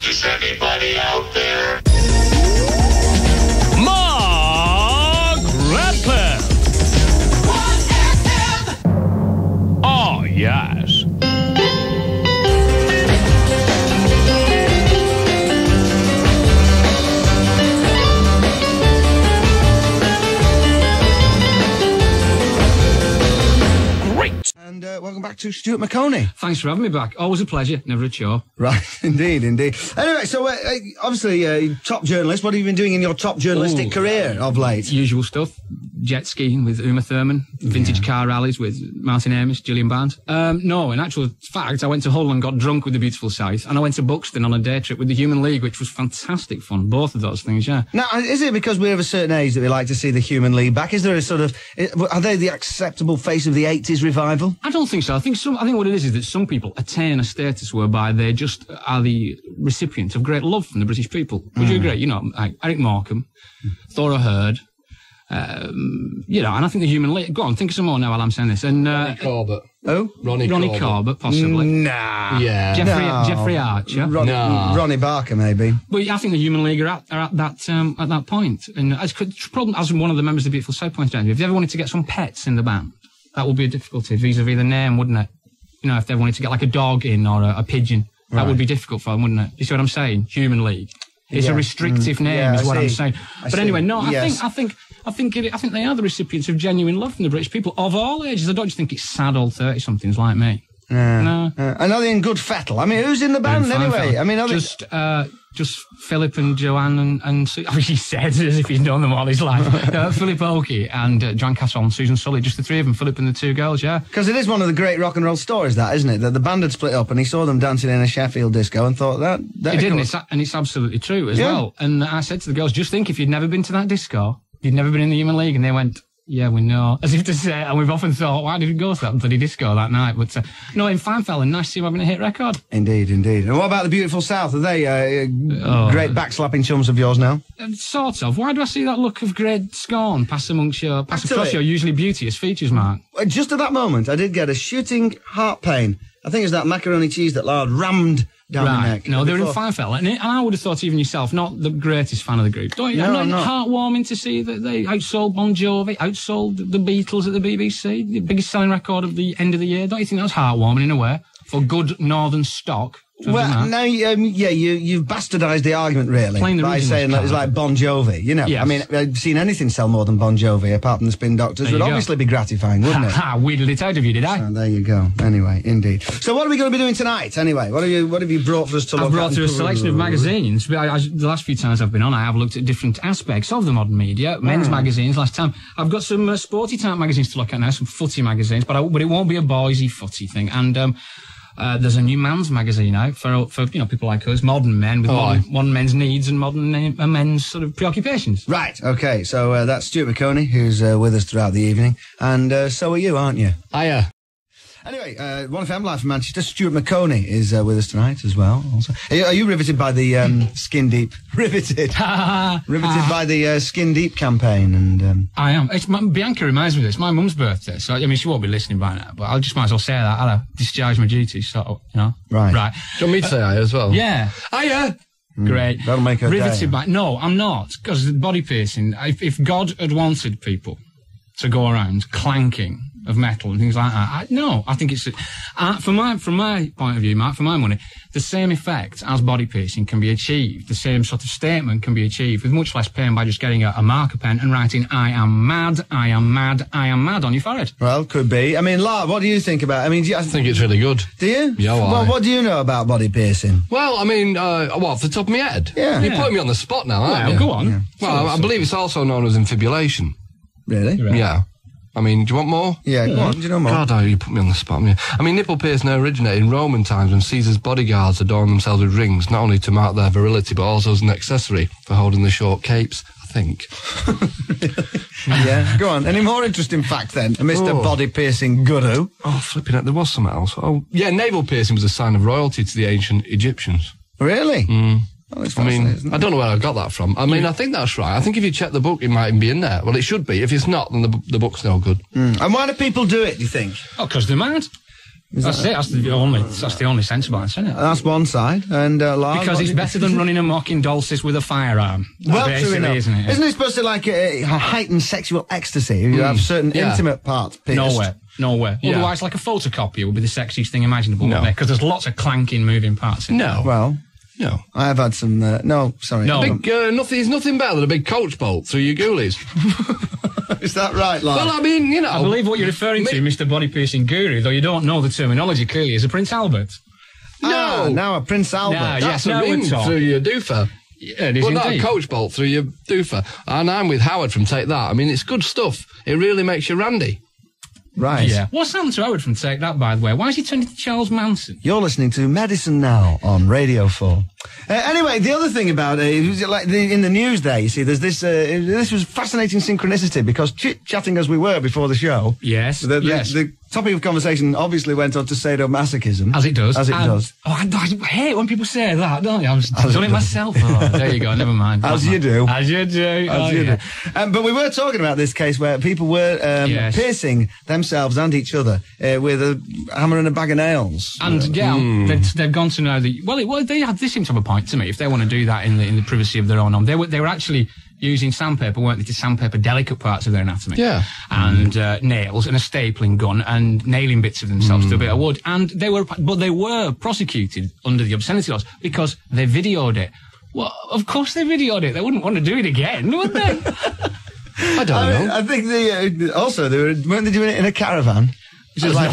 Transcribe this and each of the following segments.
Is anybody out there? Mark Radcliffe. 1FM. Oh, yes. And welcome back to Stuart Maconie. Thanks for having me back. Always a pleasure, never a chore. Right, indeed. Anyway, so obviously, top journalist. What have you been doing in your top journalistic career of late? Usual stuff. Jet skiing with Uma Thurman, vintage car rallies with Martin Amis, Gillian Barnes. No, in actual fact, I went to Hull and got drunk with the beautiful South, and I went to Buxton on a day trip with the Human League, which was fantastic fun. Both of those things, yeah. Now, is it because we're of a certain age that we like to see the Human League back? Is there a sort of... Are they the acceptable face of the 80s revival? I don't think so. I think what it is that some people attain a status whereby they just are the recipient of great love from the British people. Would you agree? You know, like Eric Morecambe, Thora Hird, you know, and I think the Human League... Go on, think of some more now while I'm saying this. And Ronnie Corbett. Oh? Ronnie Corbett, possibly. Nah. Yeah. Jeffrey Archer. Ronnie Barker, maybe. But I think the Human League are at that point. And as one of the members of the Beautiful South pointed out, if you ever wanted to get some pets in the band, that would be a difficulty vis-a-vis the name, wouldn't it? You know, if they wanted to get like a dog in or a pigeon, that would be difficult for them, wouldn't it? You see what I'm saying? Human League. It's a restrictive name, is what I'm saying. But anyway, no, I think they are the recipients of genuine love from the British people of all ages. I don't just think it's sad old 30-somethings like me. No. And are they in good fettle? I mean, who's in the band anyway? I mean, just Philip and Joanne and he said as if he's known them all his life. Philip Oakey and John Castle and Susan Sully, just the three of them, Philip and the two girls, yeah. Because it is one of the great rock and roll stories, that, isn't it? That the band had split up and he saw them dancing in a Sheffield disco and thought that... He did, and it's absolutely true as well. And I said to the girls, just think if you'd never been to that disco, you'd never been in the Human League, and they went... Yeah, we know. As if to say, and we've often thought, why did we go to that bloody disco that night? But, no, in fine fella, nice to see him having a hit record. Indeed. And what about the Beautiful South? Are they great backslapping chums of yours now? Sort of. Why do I see that look of great scorn pass across your usually beauteous features, Mark? Just at that moment, I did get a shooting heart pain. I think it was that macaroni cheese that Lard rammed down the neck. No, they were in fine fella. And I would have thought even yourself, not the greatest fan of the group. Don't you? No, I'm not. Heartwarming to see that they outsold Bon Jovi, outsold the Beatles at the BBC, the biggest selling record of the end of the year. Don't you think that was heartwarming in a way? For good northern stock. Well, now, you've bastardised the argument, really, by saying that it's like Bon Jovi, you know. Yes. I mean, I've seen anything sell more than Bon Jovi, apart from the Spin Doctors, would obviously be gratifying, wouldn't it? Wheedled it out of you, did I? So there you go. Anyway, indeed. So what are we going to be doing tonight, anyway? What have you brought for us to look at? I've brought through a selection of magazines. The last few times I've been on, I have looked at different aspects of the modern media. Men's magazines last time. I've got some sporty type magazines to look at now, some footy magazines, but it won't be a boysy footy thing. And there's a new man's magazine out for people like us, modern men with modern men's needs and modern men's sort of preoccupations. Right, okay, so that's Stuart Maconie, who's with us throughout the evening, and so are you, aren't you? Hiya. Anyway, 1FM Live from Manchester, Stuart Maconie is with us tonight as well. Also, are you riveted by the Skin Deep? Riveted by the Skin Deep campaign? And I am. Bianca reminds me of this. It's my mum's birthday, so I mean she won't be listening by now. But I just might as well say that. I'll discharge my duties, sort of, you know. Right. Do you want me to say hiya as well? Yeah. Hiya. Great. That'll make her riveted day. by. No, I'm not, because body piercing. If God had wanted people to go around clanking of metal and things like that. I think it's from my point of view, Mark, for my money, the same effect as body piercing can be achieved. The same sort of statement can be achieved with much less pain by just getting a marker pen and writing "I am mad, I am mad, I am mad" on your forehead. Well, could be. I mean, Lard, what do you think about it? I mean, I think it's really good. Do you? Yeah. Well, what do you know about body piercing? Well, I mean, off the top of my head. Yeah. You're putting me on the spot now, aren't you? Go on. Yeah. Well, I believe it's also known as infibulation. Really? Right. Yeah. I mean, do you want more? Yeah, go on. Do you know more? God, you put me on the spot. I mean, nipple piercing originated in Roman times when Caesar's bodyguards adorned themselves with rings, not only to mark their virility, but also as an accessory for holding the short capes, I think. Yeah, go on. Any more interesting facts then, Mr. Body Piercing Guru? Oh, flipping it, there was something else. Oh, yeah, navel piercing was a sign of royalty to the ancient Egyptians. Really? Mm. Oh, I mean, I don't know where I got that from. I mean, I think that's right. I think if you check the book, it might even be in there. Well, it should be. If it's not, then the book's no good. And why do people do it, do you think? Oh, because they're mad. That's it. That's the only sensible answer, isn't it? That's one side. And Lard, because it's better than running amok in Dulces with a firearm. Well, basically, true enough. isn't it? Isn't it supposed to like heighten sexual ecstasy? You have certain intimate parts pierced. Nowhere. Yeah. Otherwise, like a photocopy would be the sexiest thing imaginable, wouldn't it? Because there's lots of clanking moving parts in No. Well, No. I have had some. No, sorry. No. There's nothing better than a big coach bolt through your ghoulies. Is that right, Lard? Well, I mean, you know. I believe what you're referring to, Mr. Body Piercing Guru, though you don't know the terminology clearly, is a Prince Albert. No, now a Prince Albert. No, That's yes, a ring it's all. through your doofer. Yeah, it is Well, not a indeed. coach bolt through your doofer. And I'm with Howard from Take That. I mean, it's good stuff. It really makes you randy. Right. Yeah. What's happened to Howard from Take That, by the way? Why has he turned into Charles Manson? You're listening to Medicine Now on Radio 4. Anyway, the other thing about it, was like in the news there, you see, there's this, this was fascinating synchronicity because chit-chatting as we were before the show. Yes, The topic of conversation obviously went on to sadomasochism. As it does. As it does. Oh, I hate when people say that, don't you? I've done it myself. Oh, there you go, never mind. As you do. As you do. As you do. But we were talking about this case where people were piercing themselves and each other with a hammer and a bag of nails. And they've gone to know that. They seem to have a point to me. If they want to do that in the privacy of their own home, they were actually using sandpaper, weren't they, to sandpaper delicate parts of their anatomy. Yeah. And nails and a stapling gun and nailing bits of themselves to a bit of wood. And they were prosecuted under the obscenity laws because they videoed it. Well, of course they videoed it. They wouldn't want to do it again, would they? I don't know. I think weren't they doing it in a caravan? That's where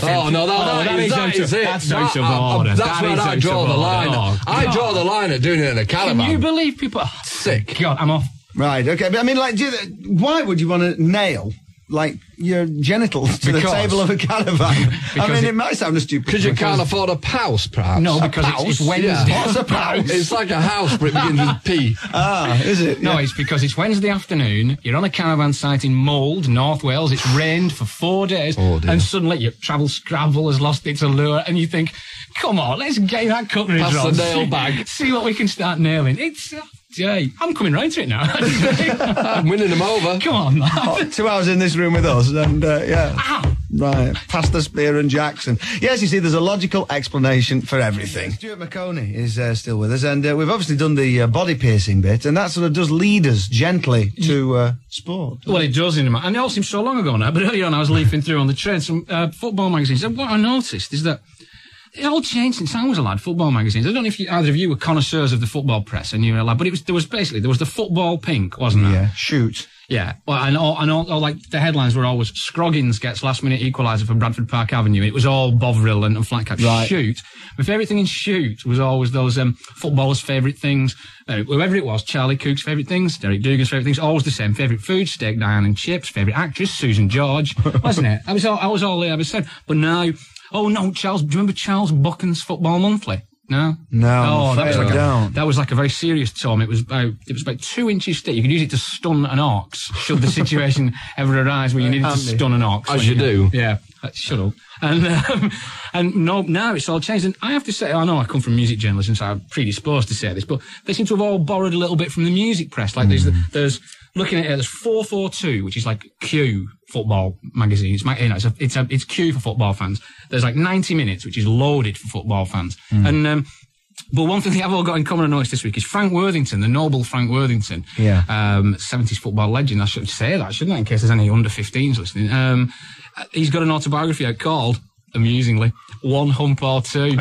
I draw the line. I draw the line at doing it in a caravan. Can you believe people? Sick. God, I'm off. Right, okay. But I mean, like, why would you want to nail, like, your genitals to the table of a caravan? I mean, it might sound a stupid... Because you can't afford a pouse, perhaps. No, because it's Wednesday. Yeah. What's a pouse? It's like a house, but it begins with P. Ah, is it? No, Yeah. it's because it's Wednesday afternoon, you're on a caravan site in Mould, North Wales, it's rained for 4 days, Oh, dear. and suddenly your travel scramble has lost its allure, and you think, come on, let's get that cutlery Pass drawn. the nail bag. See what we can start nailing. It's... Jay, I'm coming round to it now. I'm winning them over. Come on, man. 2 hours in this room with us, and, yeah. Ow. Right, past the Spear and Jackson. Yes, you see, there's a logical explanation for everything. Stuart Maconie is still with us, and we've obviously done the body piercing bit, and that sort of does lead us gently to sport. Well, it does, and it all seems so long ago now, but earlier on I was leafing through on the train some football magazines, and what I noticed is that it all changed since I was a lad, football magazines. I don't know if either of you were connoisseurs of the football press and you were a lad, but there was the football pink, wasn't there? Yeah, shoot. Yeah. Well, and all like the headlines were always Scroggins gets last minute equaliser for Bradford Park Avenue. It was all Bovril and Flatcap. Right. Shoot. My favourite thing in Shoot was always those footballers' favourite things. Whoever it was, Charlie Cook's favourite things, Derek Dugan's favourite things, always the same. Favourite food, steak, Diane and chips. Favourite actress, Susan George, wasn't it? I was all there. I was said, but now. Oh no, Charles! Do you remember Charles Buchan's Football Monthly? No. No, that was like a very serious tome. It was about 2 inches thick. You could use it to stun an ox should the situation ever arise where you needed to stun an ox. As you do. Yeah. Shut up. And no, now it's all changed. And I have to say, I know I come from music journalism, so I'm predisposed to say this, but they seem to have all borrowed a little bit from the music press. Like there's looking at it, there's 442, which is like Q football magazine. It's Q for football fans. There's like 90 Minutes, which is loaded for football fans. And but one thing they have all got in common, I noticed this week, is Frank Worthington, the noble Frank Worthington. Yeah. 70s football legend. I should say that, shouldn't I, in case there's any under 15s listening. He's got an autobiography out called, amusingly, One Hump or Two. And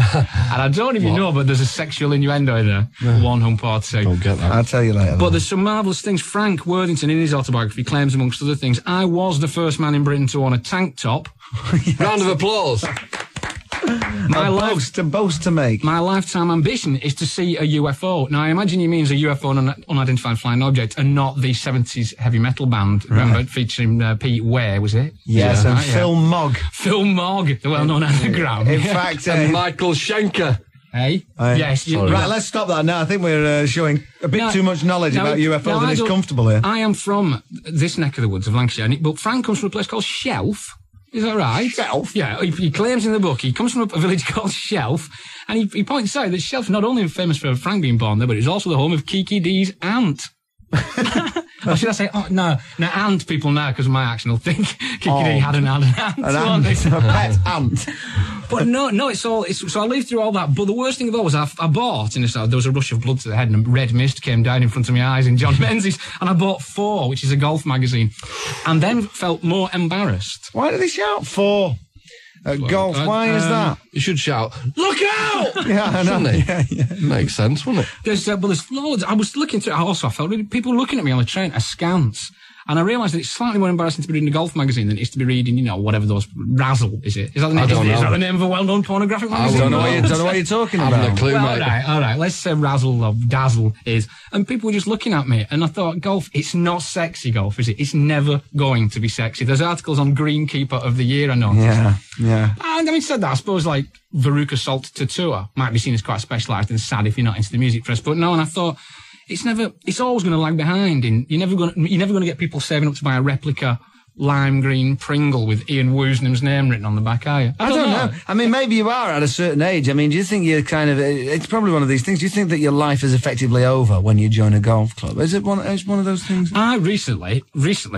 I don't know if you know, but there's a sexual innuendo in there. Yeah. One Hump or Two. Don't get that. I'll tell you later. But there's some marvellous things. Frank Worthington, in his autobiography, claims, amongst other things, I was the first man in Britain to own a tank top. Yes. Round of applause. To boast to make. My lifetime ambition is to see a UFO. Now, I imagine he means a UFO, an unidentified flying object, and not the 70s heavy metal band, remember, featuring Pete Ware, was it? Yes, and Phil Mogg. Phil Mogg, the well-known anagram. In fact... and Michael Schenker. Hey? Yes. Right, let's stop that now. I think we're showing a bit too much knowledge about UFOs and it's comfortable here. I am from this neck of the woods of Lancashire, but Frank comes from a place called Shelf. Is that right? Shelf? Yeah, he claims in the book he comes from a village called Shelf, and he points out that Shelf is not only famous for Frank being born there, but it's also the home of Kiki D's aunt. Or should I say, oh, no, ant people now, because of my accent will think Kikidi had an ant. A pet ant. But no, so I lived through all that. But the worst thing of all was I bought, there was a rush of blood to the head and a red mist came down in front of my eyes in John Menzies, and I bought 4, which is a golf magazine, and then felt more embarrassed. Why do they shout 4? Golf, why is that? You should shout, look out! Yeah, I know. Yeah. Makes sense, wouldn't it? There's loads. I was looking through it. I felt really, people looking at me on the train askance. And I realised that it's slightly more embarrassing to be reading a golf magazine than it is to be reading, whatever those, Razzle, is it? Is that the name? Is that the name of a well-known pornographic magazine? I don't know what you're talking about. I haven't a clue, mate. All right, let's say Razzle or Dazzle is. And people were just looking at me, and I thought, golf, it's not sexy, golf, is it? It's never going to be sexy. There's articles on Greenkeeper of the Year, I know. Yeah. And having said that, I suppose, like, Veruca Salt Tattooer might be seen as quite specialised and sad if you're not into the music press, but no, and I thought, it's always going to lag behind. You're never going to get people saving up to buy a replica lime green Pringle with Ian Woosnam's name written on the back, are you? I don't know. I mean, maybe you are at a certain age. I mean, do you think you're it's probably one of these things. Do you think that your life is effectively over when you join a golf club? Is it one of those things? I recently,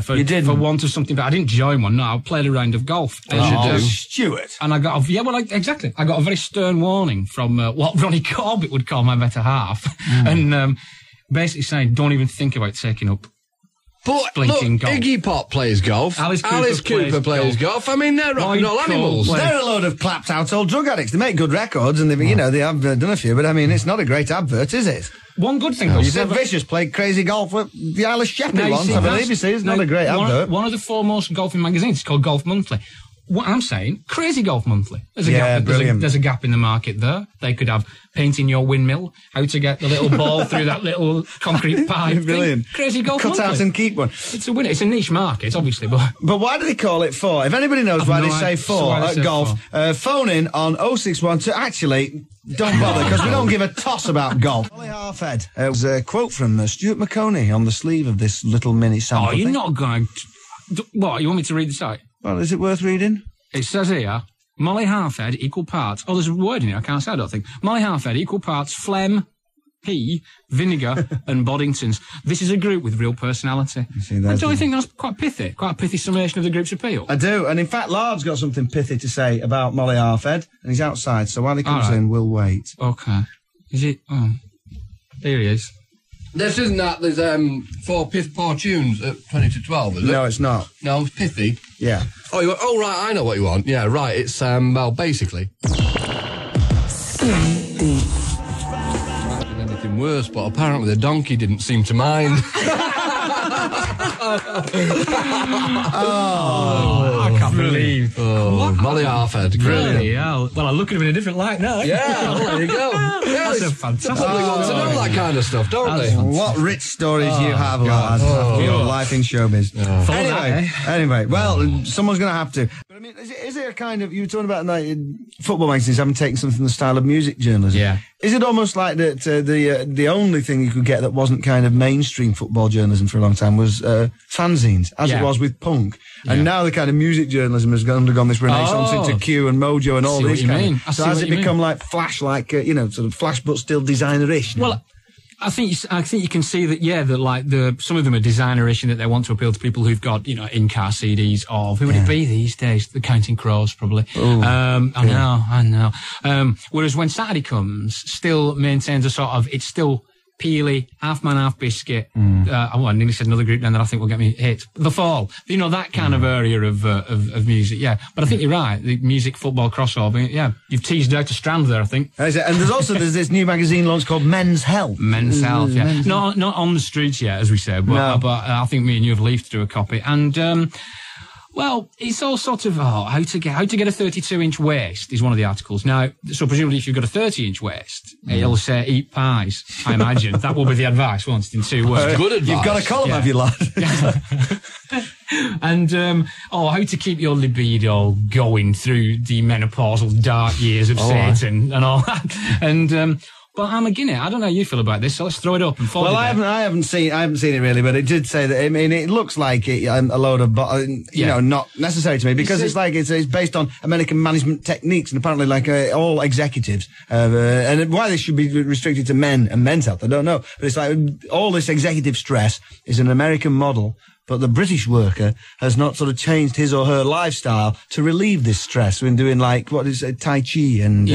for want of something, but I didn't join one. No, I played a round of golf. Stuart. And I got exactly. I got a very stern warning from what Ronnie Corbett would call my better half. And, basically saying, don't even think about taking up splinting golf. Iggy Pop plays golf. Alice Cooper plays golf. I mean, they're rock and roll animals. They're a load of clapped out old drug addicts. They make good records, and they have done a few, but I mean, it's not a great advert, is it? One good thing, though. Sid Vicious played crazy golf with the Isle of Sheppey once, I believe. You see, it's not a great advert. One of the foremost golfing magazines is called Golf Monthly. What I'm saying, Crazy Golf Monthly. There's a gap in the market there. They could have Painting Your Windmill, how to get the little ball through that little concrete pipe. Brilliant. Crazy Golf Cut Monthly. out and keep one. It's a winner. It's a niche market, obviously, but why do they call it 4? If anybody knows why they say 4 at golf, phone in on 0612. Actually, don't bother, because we don't give a toss about golf. Molly Halfhead. It was a quote from Stuart Maconie on the sleeve of this little mini sample. Oh, you're not going to... What, you want me to read the site? Well, is it worth reading? It says here, Molly Halfhead equal parts... Oh, there's a word in here I can't say, I don't think. Molly Halfhead equal parts phlegm, pea, vinegar and Boddingtons. This is a group with real personality. Don't you think that's quite pithy? Quite a pithy summation of the group's appeal? I do, and in fact, Lard's got something pithy to say about Molly Halfhead, and he's outside, so while he comes in, we'll wait. Okay. Is it... Oh, there he is. This isn't that. There's 4 tunes at 20 to 12, is it? No, it's not. No, it's pithy. Yeah. Oh, right, I know what you want. Yeah, right, it's, well, basically... anything worse, but apparently the donkey didn't seem to mind. I can't believe. Oh, Molly Halfhead. Really? Yeah. Well, I look at him in a different light now. Yeah, well, there you go. That's a fantastic... Public want to know that kind of stuff, don't they? What rich stories you have, Lard, of your life in showbiz. Anyway, well, someone's going to have to. But I mean, is there a kind of... You were talking about football magazines having taken something from the style of music journalism. Yeah. Is it almost like that the only thing you could get that wasn't kind of mainstream football journalism for a long time was fanzines, as it was with punk. And now the kind of music journalism has undergone this renaissance into Q and Mojo and all these kind of... So has it become like Flash, like, sort of Flash but still designer-ish now? Well, I think you can see that, some of them are designer-ish in that they want to appeal to people who've got, in-car CDs of, who would it be these days? The Counting Crows, probably. I know. Whereas when Saturday comes, still maintains a sort of, it's still Peely, Half Man, Half Biscuit. I nearly said another group then that I think will get me hit. The Fall. That kind of area of music, yeah. But I think you're right. The music football crossover, yeah. You've teased out a strand there, I think. And there's this new magazine launch called Men's Health. Men's Health, yeah. Not on the streets yet, as we said, but I think me and you have leafed through a copy. And, well, it's all sort of, how to get a 32-inch waist is one of the articles. Now, so presumably if you've got a 30-inch waist, it'll say eat pies, I imagine. That will be the advice, won't it, in 2 words. Good advice. You've got a column, have you, lad? And, how to keep your libido going through the menopausal dark years of Satan and all that. And, But I'm a guinea. I don't know how you feel about this, so let's throw it up and follow. Well, I haven't seen it really, but it did say that. I mean, it looks like a load of, not necessary to me because it's based on American management techniques and apparently like all executives. And why this should be restricted to men and men's health, I don't know. But it's like all this executive stress is an American model. But the British worker has not sort of changed his or her lifestyle to relieve this stress when doing Tai Chi and,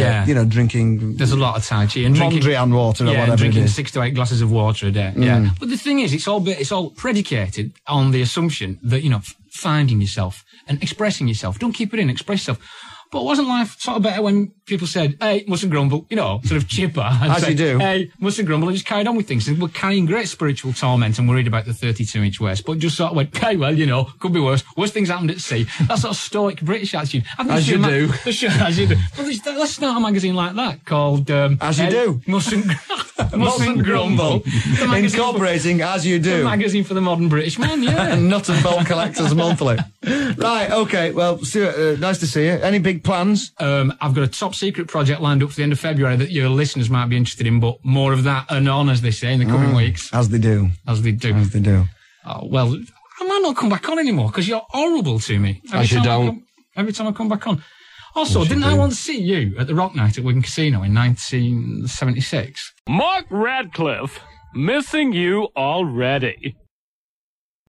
drinking. There's a lot of Tai Chi and Mondrian water or whatever. And drinking it is. 6 to 8 glasses of water a day. Yeah. But the thing is, it's all predicated on the assumption that, finding yourself and expressing yourself. Don't keep it in, express yourself. But wasn't life sort of better when people said, hey, mustn't grumble, sort of chipper. And As you do. Hey, mustn't grumble, and just carried on with things. And we're carrying great spiritual torment and worried about the 32-inch waist, but just sort of went, hey, well, could be worse. Worse things happened at sea. That sort of stoic British attitude. As you do. As you do. Well, let's start a magazine like that called... As you do. Mustn't grumble. Incorporating As You Do. The magazine for the modern British man, yeah. Nut and Bolt Collectors Monthly. Right, okay. Well, Stuart, nice to see you. Any big plans? I've got a top secret project lined up for the end of February that your listeners might be interested in, but more of that anon, as they say, in the coming weeks. As they do. As they do. As they do. Oh, well, I might not come back on anymore because you're horrible to me. Every time I come back on. Also, didn't I once see you at the Rock Night at Wigan Casino in 1976? Mark Radcliffe, missing you already.